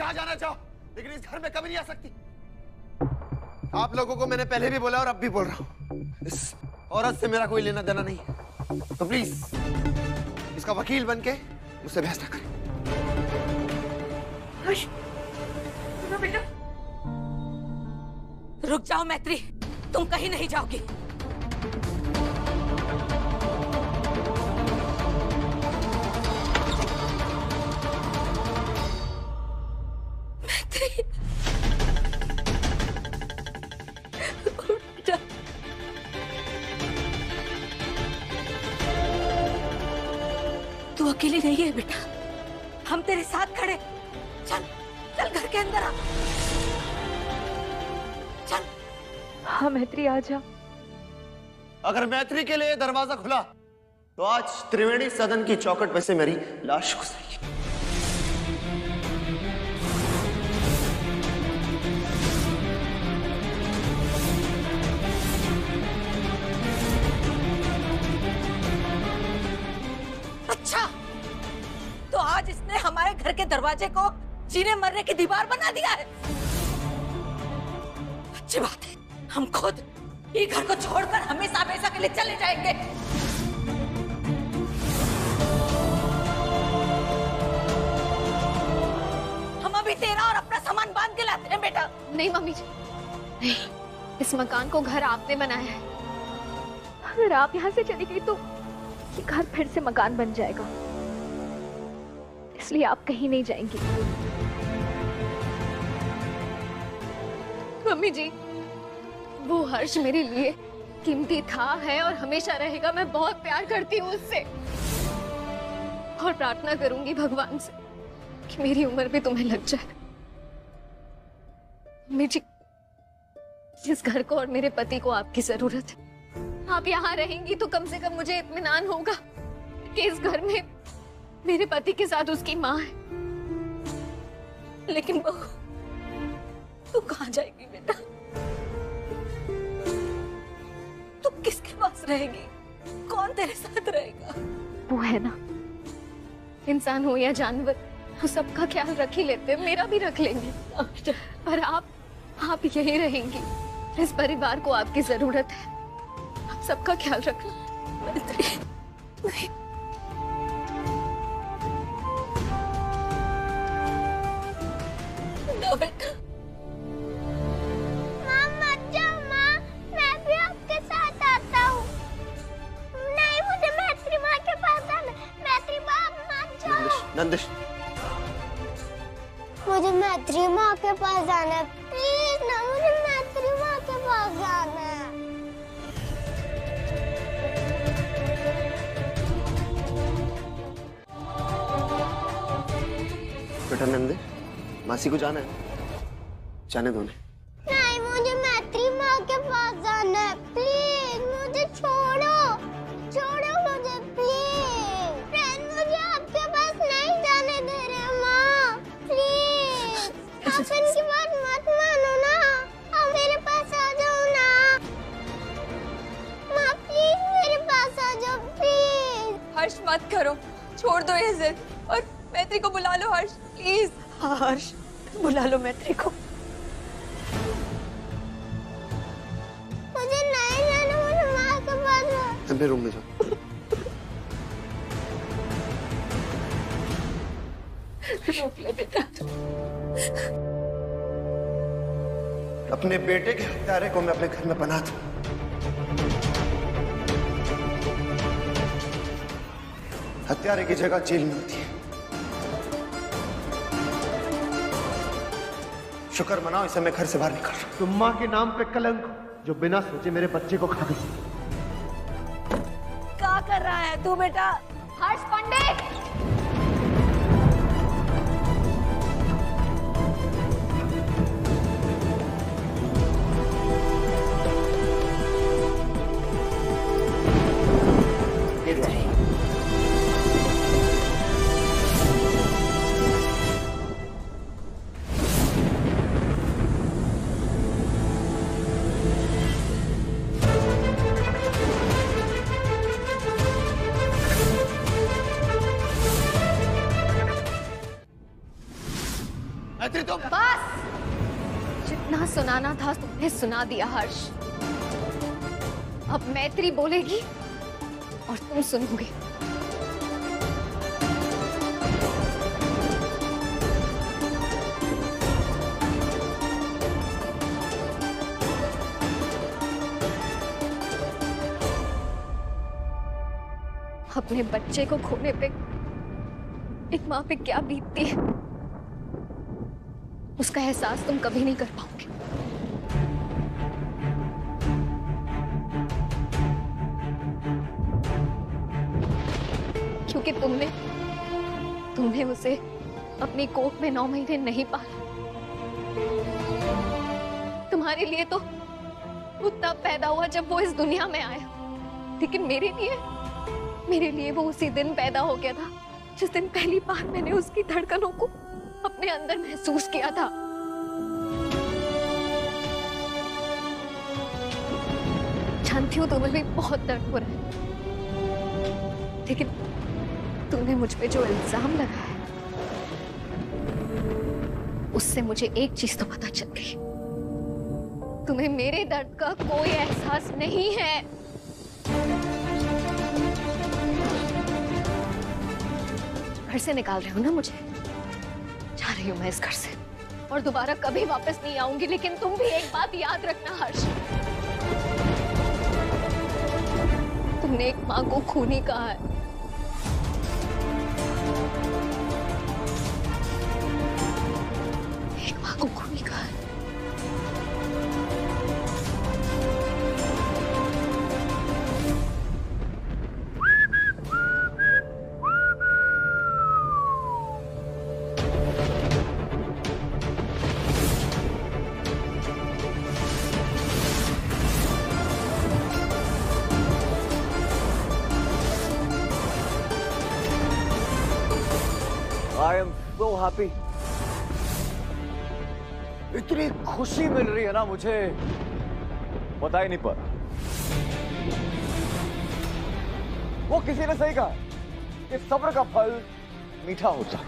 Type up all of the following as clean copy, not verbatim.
जहां जाना चाहो, लेकिन इस घर में कभी नहीं आ सकती। आप लोगों को मैंने पहले भी बोला और अब भी बोल रहा हूं, इस औरत से मेरा कोई लेना देना नहीं है। तो प्लीज इसका वकील बनके मुझसे बहस ना करें। बेटा रुक जाओ मैत्री, तुम कहीं नहीं जाओगी। मैत्री बेटा, तू अकेली नहीं है बेटा, हम तेरे साथ खड़े। चल चल घर के अंदर आ। चल। हाँ मैत्री आ जा। अगर मैत्री के लिए दरवाजा खुला तो आज त्रिवेणी सदन की चौखट पे से मेरी लाश गुजरेगी। अच्छा, तो आज इसने हमारे घर के दरवाजे को जीने मरने की दीवार बना दिया है। अच्छी बात है, हम खुद ये घर को छोड़कर हमेशा हमेशा के लिए चले जाएंगे। हम अभी तेरा और अपना सामान बांध के लाते हैं बेटा। नहीं मम्मी जी, नहीं, इस मकान को घर आपने बनाया है। अगर आप यहाँ से चली गई तो ये घर फिर से मकान बन जाएगा, इसलिए आप कहीं नहीं जाएंगी। मम्मी जी, वो हर्ष मेरे लिए कीमती था, है और हमेशा रहेगा। मैं बहुत प्यार करती हूँ उससे और प्रार्थना करूंगी भगवान से कि मेरी उम्र भी तुम्हें लग जाए। मम्मी जी, इस घर को और मेरे पति को आपकी जरूरत है। आप यहाँ रहेंगी तो कम से कम मुझे इत्मीनान होगा कि इस घर में मेरे पति के साथ उसकी माँ है। लेकिन बहू, तू कहाँ जाएगी बेटा? तू किसके पास रहेगी? कौन तेरे साथ रहेगा? वो है ना, इंसान हो या जानवर, वो सबका ख्याल रख ही लेते हैं, मेरा भी रख लेंगे। पर आप यहीं रहेंगी। इस परिवार को आपकी जरूरत है, आप सबका ख्याल रखना। नहीं। बेटा, माँ मत जाओ माँ, मैं भी आपके साथ आता हूँ। नहीं, मुझे मैत्री माँ के पास आना। मैत्री माँ मत जाओ। नंदिश, मुझे मैत्री माँ के पास जाना है, प्लीज ना, मुझे मैत्री माँ के पास जाना है। बेटा नंदिश, मासी को जाना है, जाने दो उन्हें। नहीं, मुझे मैत्री माँ के पास जाना है, प्लीज मुझे छोड़ो, छोड़ो मुझे प्लीज। फ्रेंड मुझे आपके पास नहीं जाने दे रहे माँ, प्लीज। आप इनकी बात मत मानो ना, आप मेरे पास आ जाओ ना। माँ प्लीज मेरे पास आ जाओ प्लीज। हर्ष मत करो, छोड़ दो ये जिद और मैत्री को बुला लो। हर्ष प्लीज। हाँ हर्ष, बुला लो मैत्री को। मुझे नहीं जाना, मुझे माँ के पास जाना। अपने रूम में जाओ। रोक ले बेटा। अपने बेटे के हत्यारे को मैं अपने घर में बना दूं। हत्यारे की जगह जेल में होती है। शुक्र मनाओ, इसे मैं घर से बाहर निकाल रहा हूं। तुम माँ के नाम पे कलंक जो बिना सोचे मेरे बच्चे को खा गई। क्या कर रहा है तू बेटा? हर्ष पंडित, मैत्री तुम बस, जितना सुनाना था तुमने सुना दिया हर्ष। अब मैत्री बोलेगी और तुम सुनोगे। अपने बच्चे को खोने पे एक माँ पे क्या बीतती है, उसका एहसास तुम कभी नहीं कर पाओगे। क्योंकि तुमने उसे अपनी कोख में 9 महीने नहीं पाला। तुम्हारे लिए तो वो तब पैदा हुआ जब वो इस दुनिया में आया, लेकिन मेरे लिए वो उसी दिन पैदा हो गया था जिस दिन पहली बार मैंने उसकी धड़कनों को अपने अंदर महसूस किया था। जानती हूँ तुम्हें भी बहुत दर्द हो रहा है, लेकिन तूने मुझ पे जो इल्जाम लगाया है उससे मुझे एक चीज तो पता चल गई, तुम्हें मेरे दर्द का कोई एहसास नहीं है। घर से निकाल रहे हो ना मुझे? जा रही हूं मैं इस घर से और दोबारा कभी वापस नहीं आऊंगी, लेकिन तुम भी एक बात याद रखना हर्ष, तुमने एक मां को खूनी कहा है। एक मां को खूनी कहा है। I am so happy. इतनी खुशी मिल रही है ना मुझे, पता ही नहीं पड़ा। वो किसी ने सही कहा कि सब्र का फल मीठा होता है।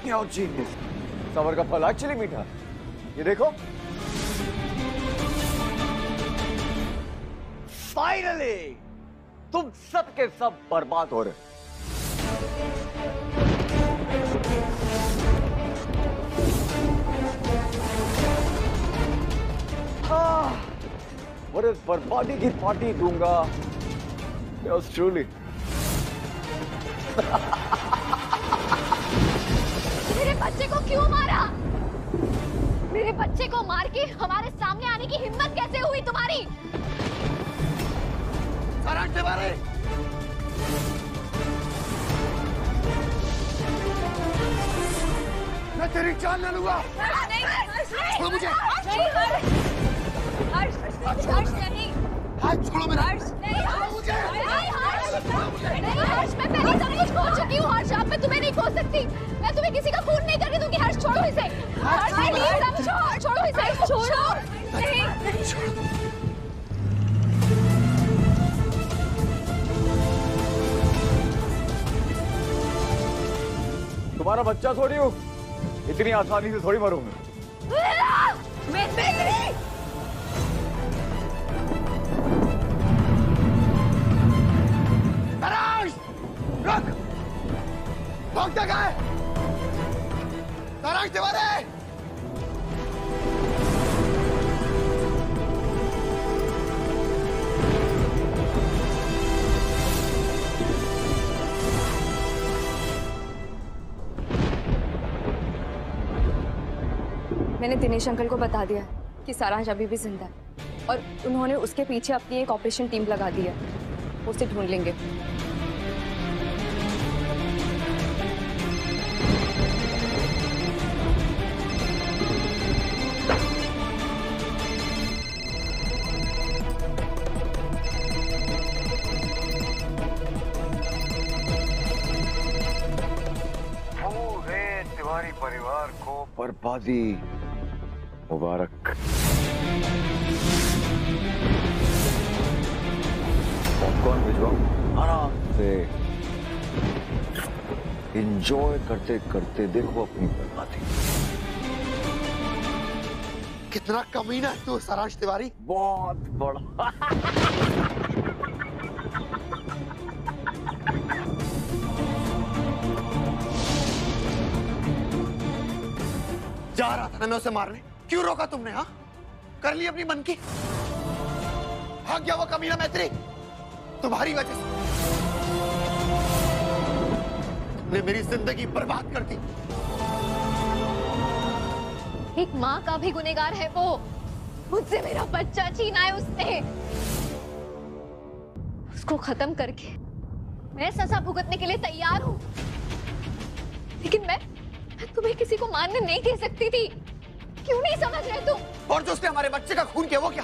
क्या जीनियस, सब्र का फल एक्चुअली मीठा है। ये देखो, फाइनली तुम सब के सब बर्बाद हो रहे। और इस बर्बादी की पार्टी दूंगा। Yes, truly. मेरे बच्चे को क्यों मारा? मेरे बच्चे को मार के हमारे सामने आने की हिम्मत कैसे हुई तुम्हारी? सारांश से मारे। मैं तेरी जान ले लूंगा। छोड़ो मुझे। हर्ष नहीं। हाथ छोड़ो मेरा। मुझे। हर्ष, मैं पहले सब कुछ खो चुकी हूँ हर्ष, अब मैं तुम्हें नहीं खो सकती। मैं तुम्हें किसी का खून नहीं करने दूंगी। हर्ष छोड़ो इसे। हर्ष प्लीज छोड़ो इसे। छोड़ो नहीं। तुम्हारा बच्चा थोड़ी हूँ, इतनी आसानी से थोड़ी मरूंगा। रुक! भागता कहाँ है? सारांश तिवारी! मैंने दिनेश अंकल को बता दिया कि सारांश अभी भी जिंदा है और उन्होंने उसके पीछे अपनी एक ऑपरेशन टीम लगा दी है, उसे ढूंढ लेंगे। पूरे तिवारी परिवार को बर्बादी मुबारक। पॉपकॉर्न भिजवाऊं? आराम से एंजॉय करते करते देखो अपनी बर्बादी। कितना कमीना है तू सारांश तिवारी। बहुत बड़ा। जा रहा था ना मैं उसे मारने, क्यों रोका तुमने? हाँ, कर ली अपनी मन की। भाग गया वो कमीना मैत्री तुम्हारी वजह से। तुमने मेरी जिंदगी बर्बाद कर दी। एक माँ का भी गुनहगार है वो। मुझसे मेरा बच्चा छीना है उसने। उसको खत्म करके मैं सजा भुगतने के लिए तैयार हूँ, लेकिन मैं तुम्हें किसी को मारने नहीं दे सकती थी। क्यों नहीं समझ रहे तुम? और जो उसने हमारे बच्चे का खून किया वो क्या?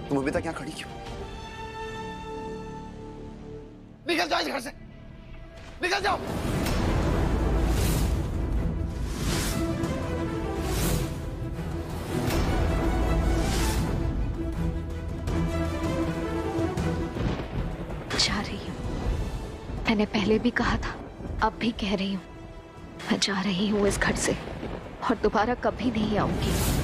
तुम अभी तक यहाँ खड़ी क्यों? निकल जाओ इस घर से, निकल जाओ। जा रही हूँ। मैंने पहले भी कहा था, अब भी कह रही हूँ, मैं जा रही हूँ इस घर से और दोबारा कभी नहीं आऊंगी।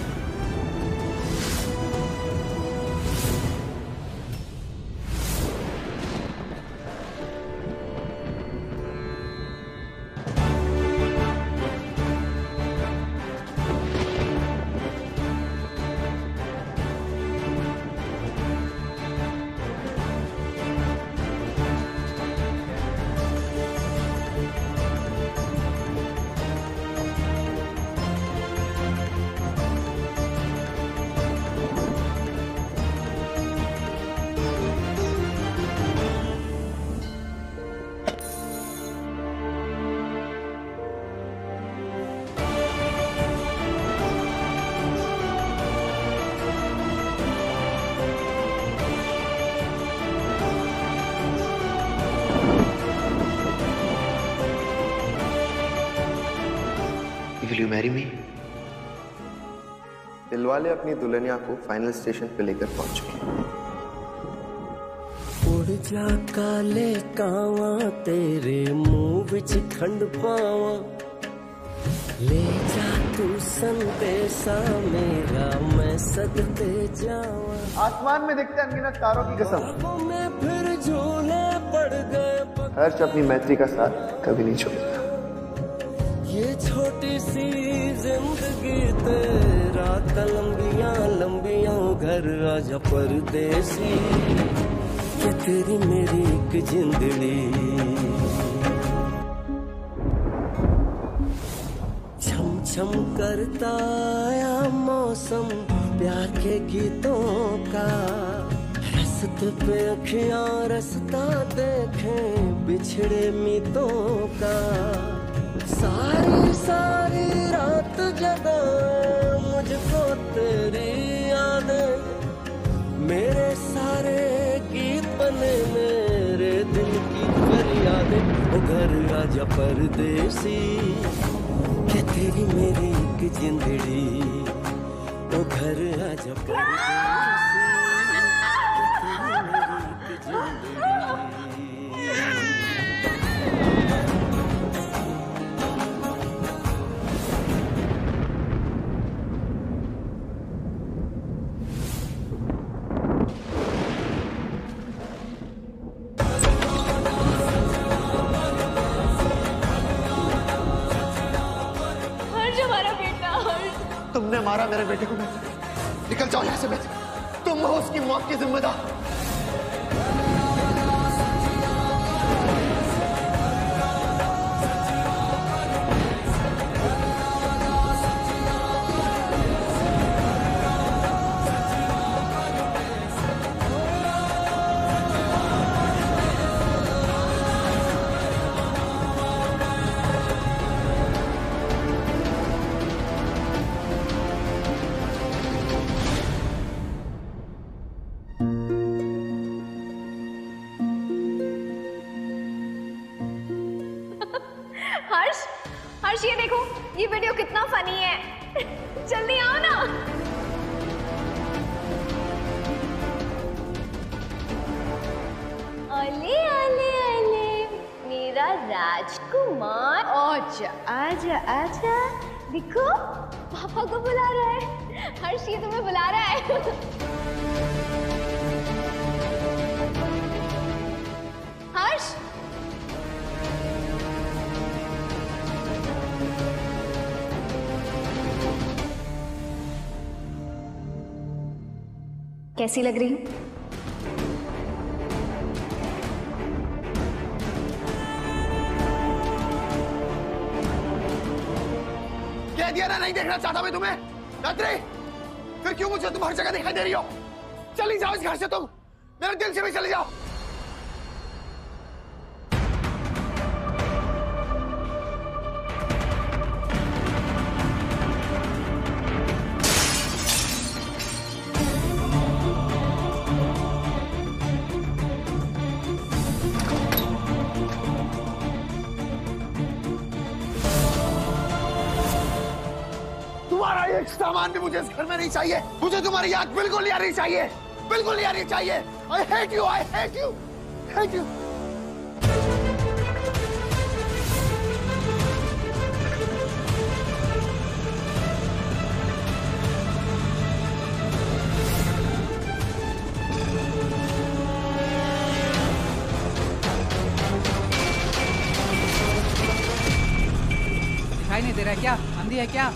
Will you marry me? Dilwale अपनी दुल्हनिया को फाइनल स्टेशन पे लेकर पहुंच चुके। उड़ जा काले कावा तेरे मुंह विच खंड पावा, ले जा तू संदेशा मेरा मैं सदते जावा। आसमान में दिखते अनगिनत तारों की कसम, मैं फिर झूले पड़ गए। हर्ष अपनी मैत्री का साथ कभी नहीं छोड़ता। ये छोटी सी जिंदगी तेरा लंबियां लंबियां घर आजा परदेसी, ये तेरी मेरी एक जिंदड़ी। छम छम करता आया मौसम प्यार के गीतों का, रस्ते पे अखियां रस्ता देखें बिछड़े मीतों का। सारी सारी रात जगाए मुझको तेरी यादें, मेरे सारे गीत बने मेरे दिल की फरियादें। ओ घर आजा परदेसी, क्या तेरी मेरी एक जिंदड़ी। ओ घर आजा परदेसी, क्या तेरी मेरी एक जिंदड़ी। तुमने मारा मेरे बेटे को। निकल जाओ यहाँ से बेटे, तुम हो उसकी मौत की जिम्मेदार। हर्ष ये देखो, ये वीडियो कितना फनी है। जल्दी आओ ना। ओले ओले ओले मेरा राज राजकुमार, आजा आजा आजा। देखो पापा को बुला रहा है। हर्ष, ये तुम्हें बुला रहा है। हर्ष, कैसी लग रही हूँ? कह दिया ना नहीं देखना चाहता मैं तुम्हें। रात्रि, फिर क्यों मुझे तुम हर जगह दिखाई दे रही हो? चली जाओ इस घर से तुम, मेरे दिल से भी चली जाओ। तुम्हारा एक सामान भी मुझे इस घर में नहीं चाहिए। मुझे तुम्हारी याद बिल्कुल नहीं आनी चाहिए, बिल्कुल नहीं आनी चाहिए। I hate you, I hate you, hate you। दिखाई नहीं दे रहा है क्या? अंधी है क्या?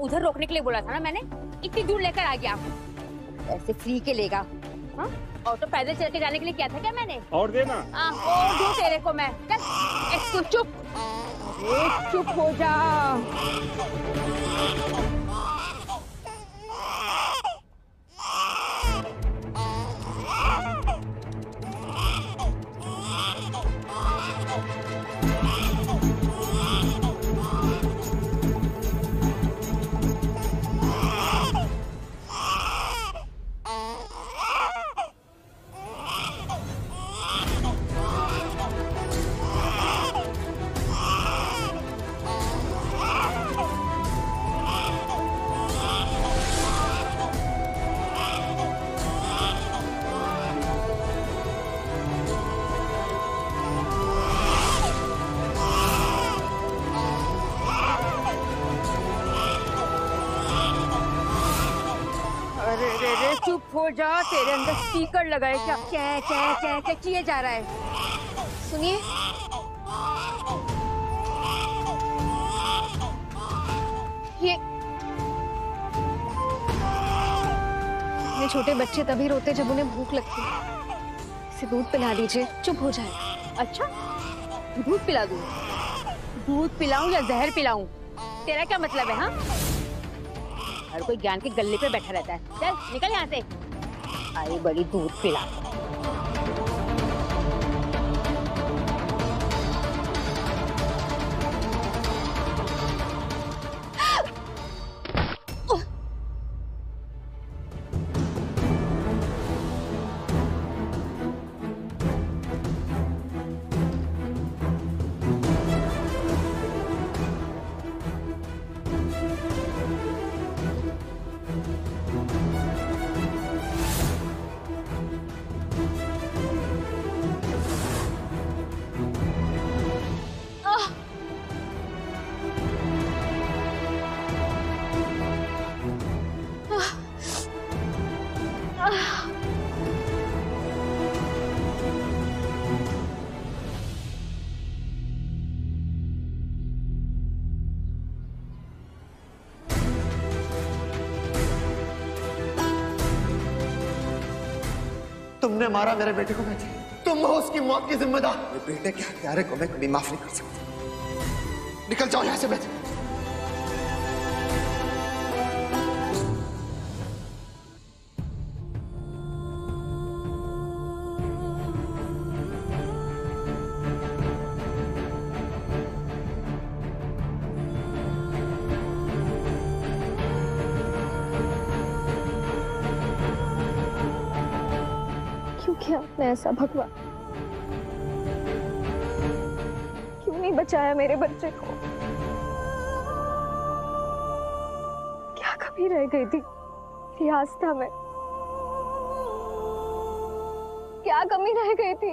उधर रोकने के लिए बोला था ना मैंने, इतनी दूर लेकर आ गया। ऐसे फ्री के लेगा? हाँ? और तो पैदल चल के जाने के लिए क्या था क्या मैंने? और देना। और दो तेरे को मैं। चल, चुप, चुप हो जा। चुप हो जा, तेरे अंदर स्पीकर लगा है क्या? क्या क्या क्या क्या किए जा रहा है? सुनिए, ये छोटे बच्चे तभी रोते जब उन्हें भूख लगती है। इसे दूध पिला दीजिए, चुप हो जाएगा। अच्छा, दूध पिला दूं? दूध पिलाऊं या जहर पिलाऊं? तेरा क्या मतलब है? हाँ, हर कोई ज्ञान के गल्ले पे बैठा रहता है। चल निकल यहाँ से। आई बड़ी दूध पिला। तुमने मारा मेरे बेटे को बेटे, तुम हो उसकी मौत की जिम्मेदार। मेरे बेटे के हत्यारे को मैं कभी माफ नहीं कर सकता। निकल जाओ यहाँ से बेटे। क्या आपने ऐसा भगवान, क्यों नहीं बचाया मेरे बच्चे को? कभी रह गई थी मेरी आस्था में? क्या कमी रह गई थी?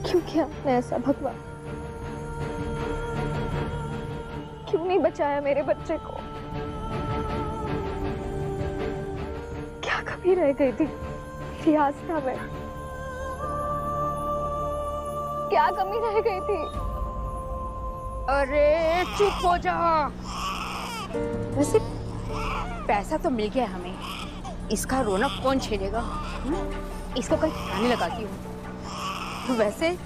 क्यों किया आपने ऐसा भगवान? क्यों नहीं बचाया मेरे बच्चे को? क्या कमी रह गई थी मेरी आस्था में? क्या कमी रह गई थी? अरे चुप हो जा। वैसे पैसा तो मिल गया हमें, इसका रौनक कौन छेड़ेगा? इसको कल ठिकाने लगाती हूँ। वैसे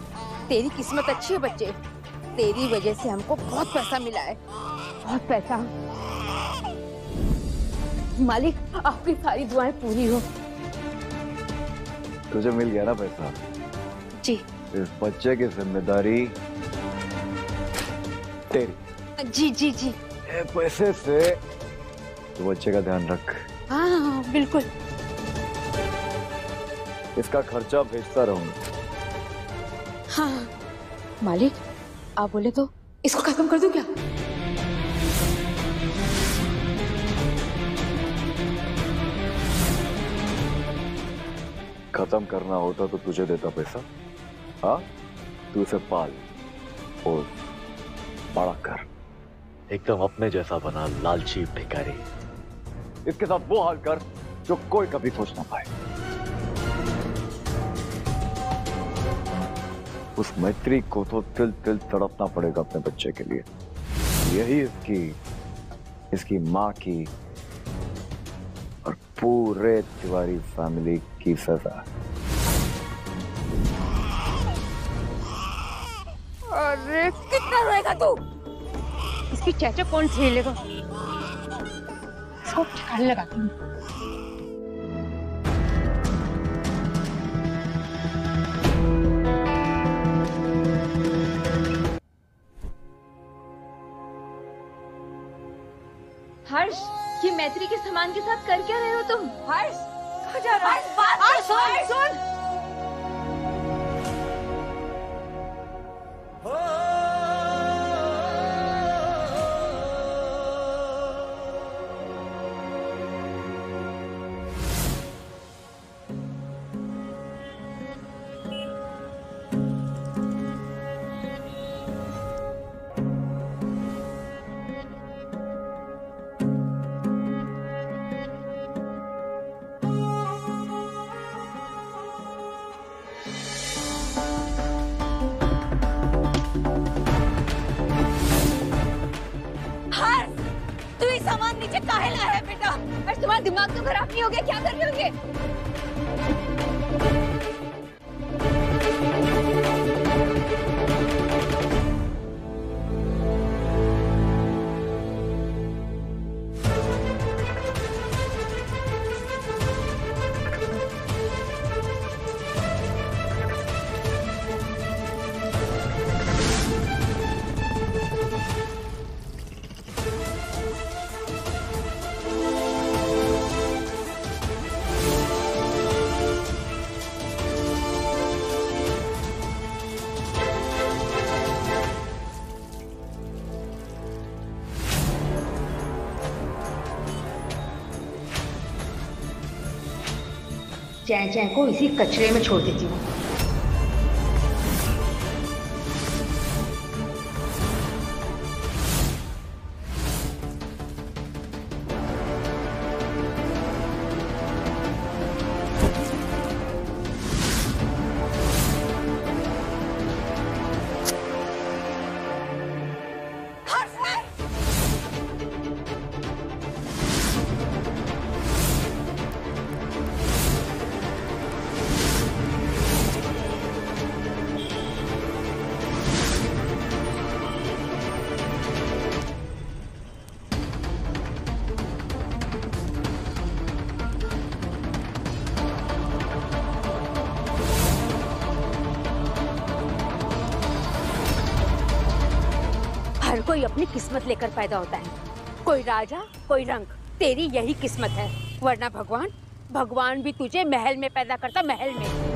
तेरी किस्मत अच्छी है बच्चे, तेरी वजह से हमको बहुत पैसा मिला है, बहुत पैसा। मालिक आपकी सारी दुआएं पूरी हो। तुझे मिल गया ना पैसा? जी। इस बच्चे की जिम्मेदारी तेरी। जी जी जी। ये पैसे से तो बच्चे का ध्यान रख। हाँ बिल्कुल। इसका खर्चा भेजता रहूंगा। हाँ मालिक आप बोले तो इसको खत्म कर दूं क्या? खत्म करना होता तो तुझे देता पैसा। हाँ तू उसे पाल और बड़ा कर, एकदम अपने जैसा बना, लालची भिखारी। इसके साथ वो हाल कर जो कोई कभी सोच ना पाए। उस मैत्री को तो तिल तिल तड़पना पड़ेगा अपने बच्चे के लिए। यही इसकी माँ की और पूरे तिवारी फैमिली की सजा। अरे कितना रोएगा तू? इसकी चाचा कौन झेलेगा? इसको ठिकाने लगाती हूँ। हर्ष, ये मैत्री के सामान के साथ कर क्या रहे हो तुम? हर्ष कहाँ जा रहा है? हर्ष सुन। सामान नीचे काहे लाया है बेटा? हर्ष तुम्हारा दिमाग तो खराब नहीं हो गया? क्या कर रहे हो ये? चैन चैन को इसी कचरे में छोड़ देती हूँ। हर कोई अपनी किस्मत लेकर पैदा होता है, कोई राजा कोई रंग, तेरी यही किस्मत है। वरना भगवान भी तुझे महल में पैदा करता, महल में।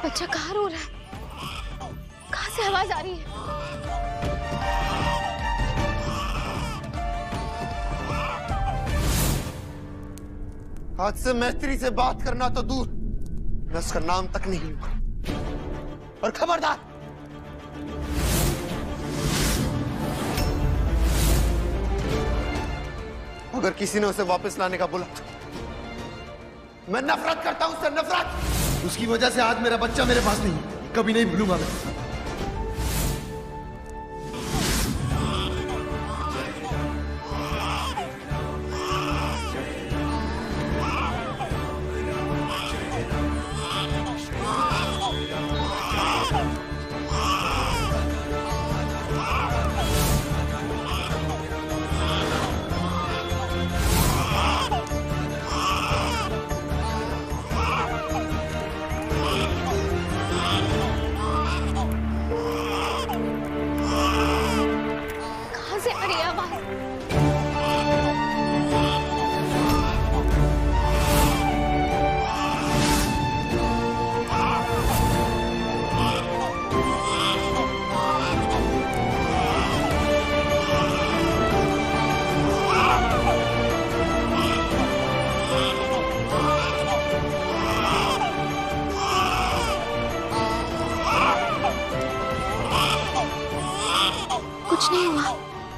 बच्चा कहाँ रो रहा है? कहाँ से आवाज आ रही है? आज से मैत्री से बात करना तो दूर, मैं उसका नाम तक नहीं लूंगा। और खबरदार, अगर किसी ने उसे वापस लाने का बोला तो मैं नफरत करता हूं उससे, नफरत। उसकी वजह से आज मेरा बच्चा मेरे पास नहीं, कभी नहीं भूलूंगा मैं।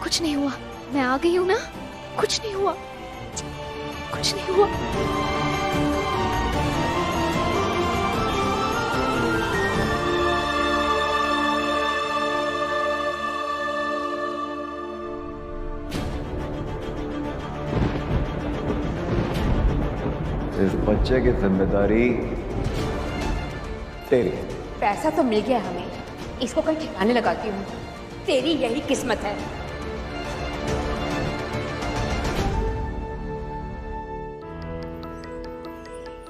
कुछ नहीं हुआ, मैं आ गई हूँ ना। कुछ नहीं हुआ, कुछ नहीं हुआ। इस बच्चे की जिम्मेदारी तेरी। पैसा तो मिल गया हमें, इसको कहीं ठिकाने लगाती हूँ। तेरी यही किस्मत है।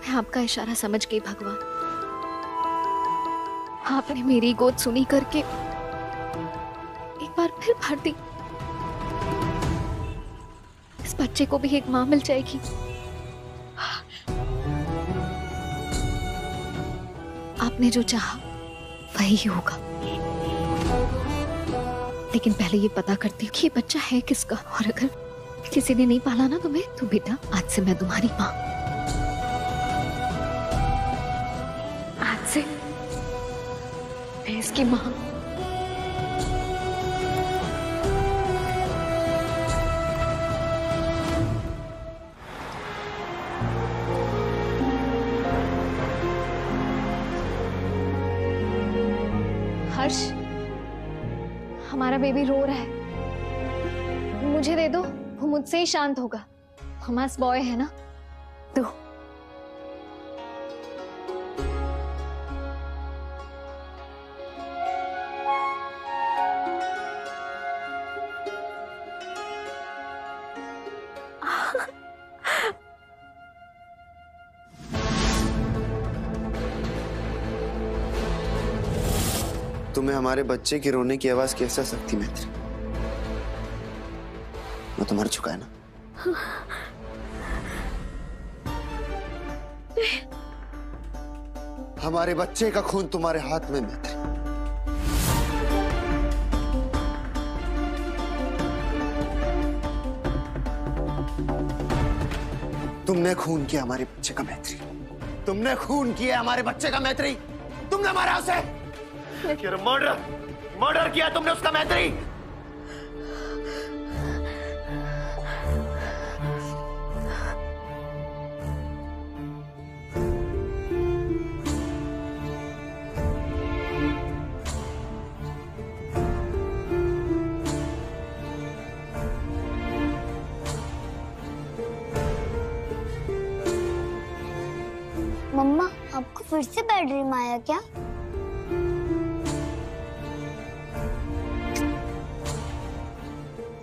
मैं आपका इशारा समझ गई भगवान। आपने मेरी गोद सुनी करके एक बार फिर भर दी। इस बच्चे को भी एक मां मिल जाएगी। आपने जो चाहा वही होगा, लेकिन पहले ये पता करती हूँ कि ये बच्चा है किसका। और अगर किसी ने नहीं पाला ना तुम्हें, तो बेटा आज से मैं तुम्हारी माँ। आज से मैं इसकी माँ। हर्ष, हमारा बेबी रो रहा है, मुझे दे दो, वो मुझसे ही शांत होगा। हमारा बॉय है ना, दो। तुम्हें हमारे बच्चे की रोने की आवाज कैसे आ सकती मैत्री? मैं तो मर चुका है ना। हमारे बच्चे का खून तुम्हारे हाथ में मैत्री। तुमने खून किया हमारे बच्चे का मैत्री। तुमने खून किया हमारे बच्चे का मैत्री। तुमने मारा उसे। मर्डर किया तुमने उसका मैत्री। फिर से बैड ड्रीम आया क्या?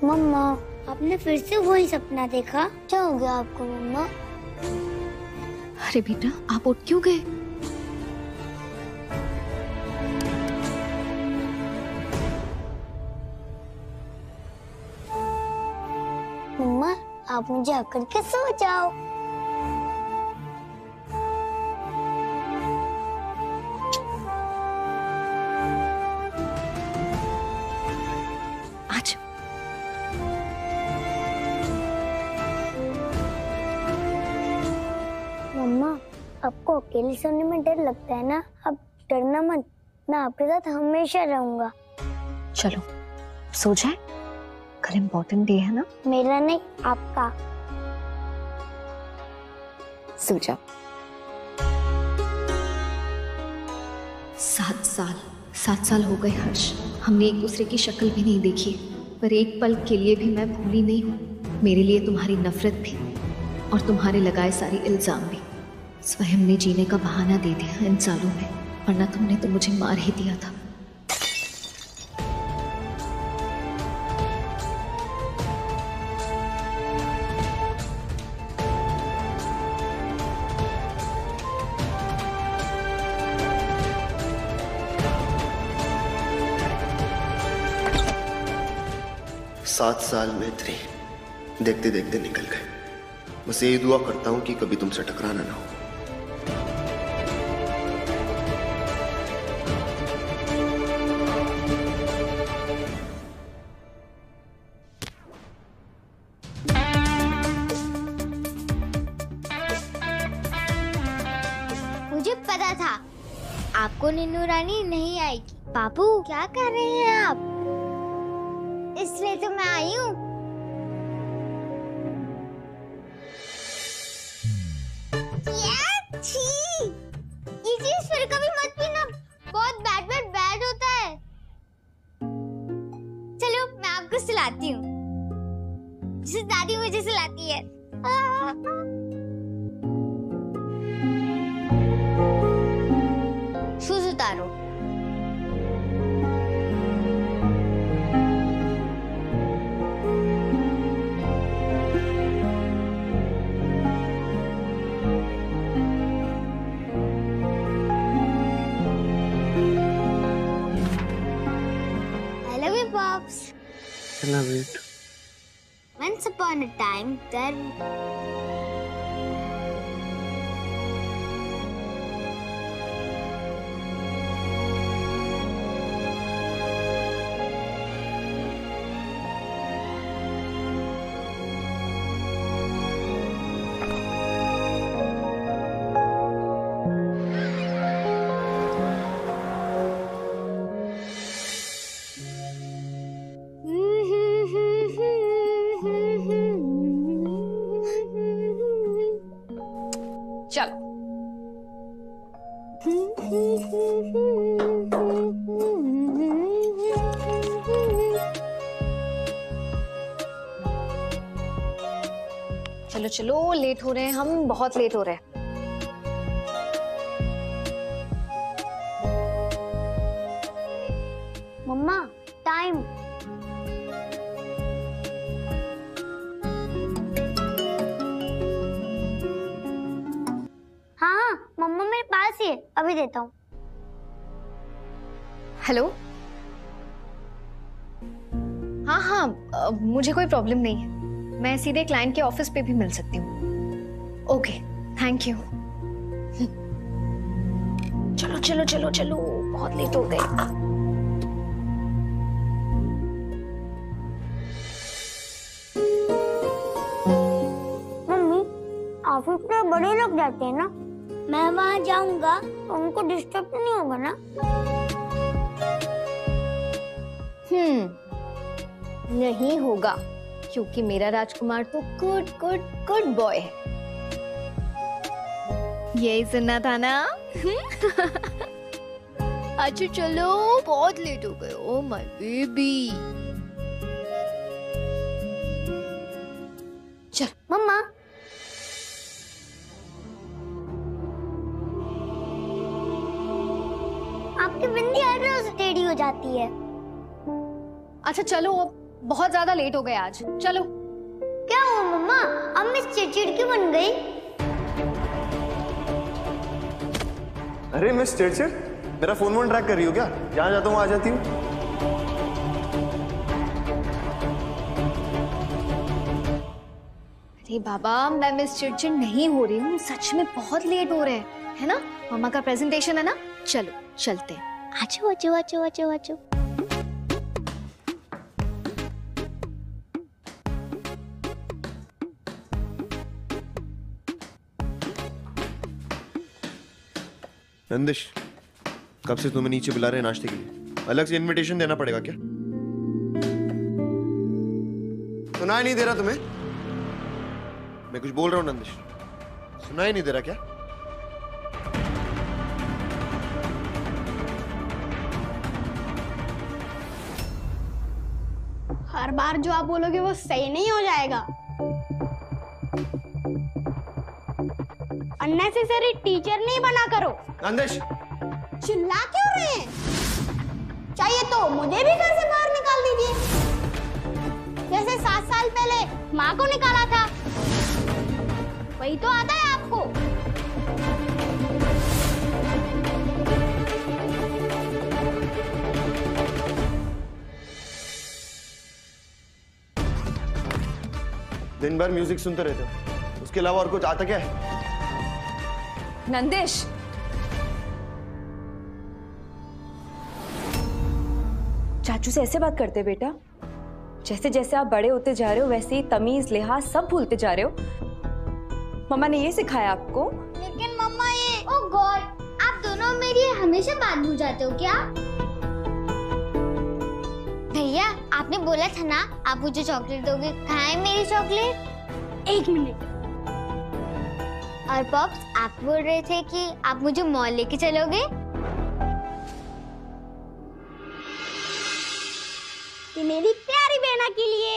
मम्मा, आपने फिर से वही सपना देखा? क्या हो गया आपको मम्मा? अरे बेटा, आप उठ क्यों गए? मम्मा, आप मुझे आकर के सो जाओ। आज मम्मा, आपको अकेले सोने में डर लगता है ना? अब डरना मत, मैं आपके साथ हमेशा रहूंगा। चलो सो जाए, कल इम्पोर्टेंट डे है ना। मेरा नहीं, आपका। सो जाओ। 7 साल हो गए हर्ष, हमने एक दूसरे की शक्ल भी नहीं देखी, पर एक पल के लिए भी मैं भूली नहीं हूँ। मेरे लिए तुम्हारी नफरत भी और तुम्हारे लगाए सारे इल्जाम भी स्वयं ने जीने का बहाना दे दिया इन सालों में, वरना तुमने तो मुझे मार ही दिया था। सात साल मैत्री देखते देखते निकल गए। बस यही दुआ करता हूं कि कभी तुमसे टकराना ना हो। मुझे पता था आपको नीनू रानी नहीं आएगी। बाबू, क्या कर रहे हैं आप? इसलिए तो मैं आई हूँ। ये चीज फिर कभी मत पीना, बहुत बैड होता है। चलो मैं आपको सुलाती हूँ, जिसे दादी मुझे सुलाती है। शूज उतारो। I love you, Pops. I love it. Once upon a time, there. चलो चलो चलो, लेट हो रहे हैं हम, बहुत लेट हो रहे हैं। मम्मा, टाइम। हाँ, मम्मा मेरे पास ही है, अभी देता हूँ। हेलो। हाँ हाँ, मुझे कोई प्रॉब्लम नहीं है, मैं सीधे क्लाइंट के ऑफिस पे भी मिल सकती हूँ। Okay, thank you. चलो चलो चलो चलो, बहुत लेट हो गए। ऑफिस में बड़े लोग जाते हैं ना, मैं वहाँ जाऊंगा तो उनको डिस्टर्ब नहीं होगा ना? नहीं होगा, क्योंकि मेरा राजकुमार तो गुड गुड गुड बॉय है। यही सुनना था ना? अच्छा चलो, बहुत लेट हो गए। Oh my baby. चल मम्मा, आपकी बिंदी हर रोज टेढ़ी हो जाती है। अच्छा चलो, अब बहुत ज्यादा लेट हो गए आज, चलो। क्या हुआ मम्मा, अब मैं चिड़चिड़ क्यों बन गई? अरे मिस चिड़चिड़, मेरा फोन ट्रैक कर रही हो क्या? जहाँ जाता हूँ आ जाती हूँ। अरे बाबा, मैं मिस चिड़चिड़ नहीं हो रही हूँ, सच में बहुत लेट हो रहे हैं, है ना? मम्मा का प्रेजेंटेशन है ना, चलो चलते हैं। आजो आजो आजो आजो आजो। नंदिश, कब से तुम्हें नीचे बुला रहे हैं नाश्ते के लिए? अलग से इनविटेशन देना पड़ेगा क्या? सुनाई नहीं दे रहा तुम्हें? मैं कुछ बोल रहा हूँ नंदिश, सुनाई नहीं दे रहा क्या? हर बार जो आप बोलोगे वो सही नहीं हो जाएगा। अननेसेसरी टीचर नहीं बना करो। नंदिश, चिल्ला क्यों रहे हैं? चाहिए तो मुझे भी घर से बाहर निकाल दीजिए, जैसे 7 साल पहले माँ को निकाला था। वही तो आता है आपको। दिन भर म्यूजिक सुनते रहते हो, उसके अलावा और कुछ आता क्या है? नंदिश, चाचू से ऐसे बात करते बेटा? जैसे जैसे आप बड़े होते जा रहे हो वैसे ही तमीज लिहाज सब भूलते जा रहे हो। मम्मा ने ये सिखाया आपको? लेकिन मम्मा ये, ओह गॉड, आप दोनों मेरी हमेशा बात भूल जाते हो क्या? भैया, आपने बोला था ना आप मुझे चॉकलेट दोगे, कहाँ है मेरी चॉकलेट? 1 मिनट। और पॉप्स, आप बोल रहे थे कि आप मुझे मॉल लेके चलोगे? ये मेरी प्यारी बहना के लिए।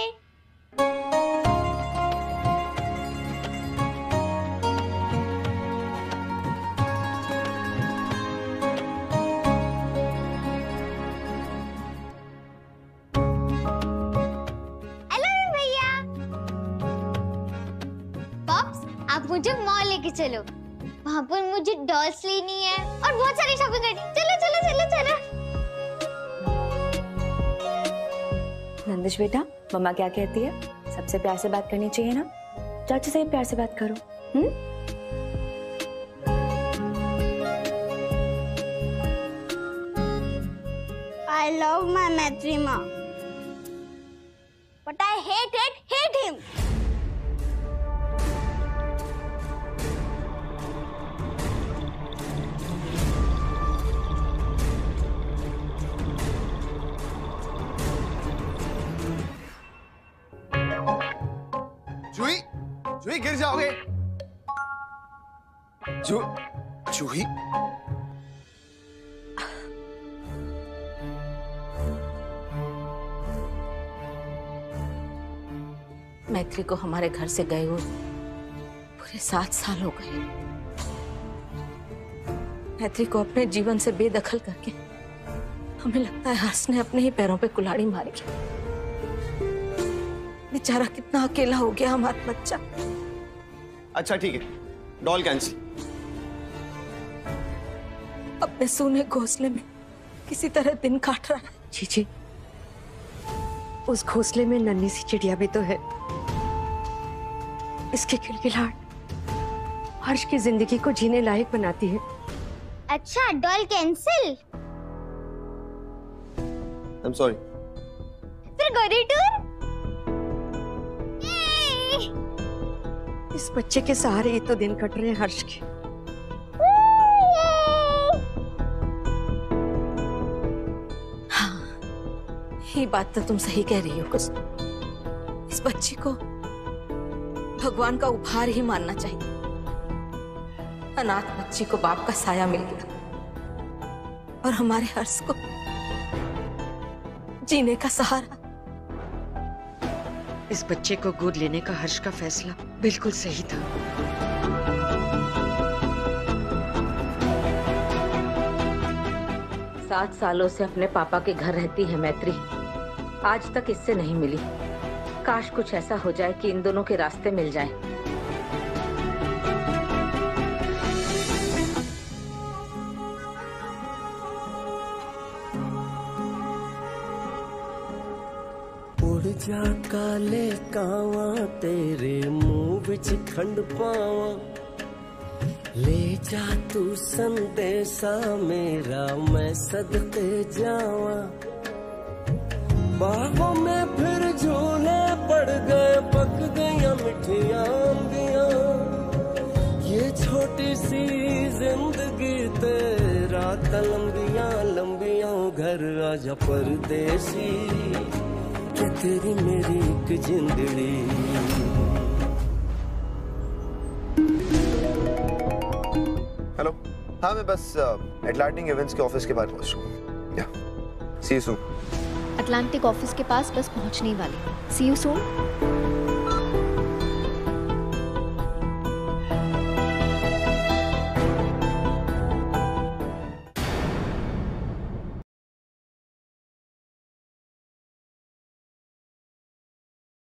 आप मुझे मॉल लेके चलो, वहाँ पर मुझे डॉल्स लेनी है और बहुत सारी शॉपिंग करनी। चलो चलो चलो चलो। नंदिश बेटा, मम्मा क्या कहती है? सबसे प्यार से बात करनी चाहिए ना? चाचू से प्यार से बात करो। I love my मैत्री माँ, but I hate him. जूही, जूही गिर जाओगे। जूही, मैत्री को हमारे घर से गए हुए पूरे 7 साल हो गए। मैत्री को अपने जीवन से बेदखल करके हमें लगता है हर्ष ने अपने ही पैरों पे कुल्हाड़ी मारी। बेचारा कितना अकेला हो गया हमारा बच्चा। अच्छा ठीक है, डॉल कैंसिल। अपने सोने घोंसले में किसी तरह दिन काट रहा है। जी, उस घोंसले में नन्ही सी चिड़िया भी तो है। इसकी खिलखिलाहट हर्ष की जिंदगी को जीने लायक बनाती है। अच्छा, डॉल कैंसिल। I'm sorry. फिर गोरी टूर। इस बच्चे के सहारे ये तो दिन कट रहे हैं हर्ष के। हाँ, ये बात तो तुम सही कह रही हो। कुछ इस बच्चे को भगवान का उपहार ही मानना चाहिए। अनाथ बच्ची को बाप का साया मिल गया और हमारे हर्ष को जीने का सहारा। इस बच्चे को गोद लेने का हर्ष का फैसला बिल्कुल सही था। 7 सालों से अपने पापा के घर रहती है मैत्री, आज तक इससे नहीं मिली। काश कुछ ऐसा हो जाए कि इन दोनों के रास्ते मिल जाएं। उड़ जा काले कावा तेरे मुंह विच खंड पावा, ले जा तू संदेशा मेरा मैं सदके जावा। बाहों में फिर झूले पड़ गए, पक गया मिठियां अंबियां, ये छोटी सी जिंदगी तेरा लंबियां लंबियां। घर आजा परदेसी कि तेरी मेरी एक जिंदड़ी। हेलो, हाँ मैं बस अटलांटिक इवेंट्स के ऑफिस के बाहर पहुंच रहा हूँ। या सी यू सून। अटलांटिक ऑफिस के पास बस पहुंचने वाली। सी यू सून।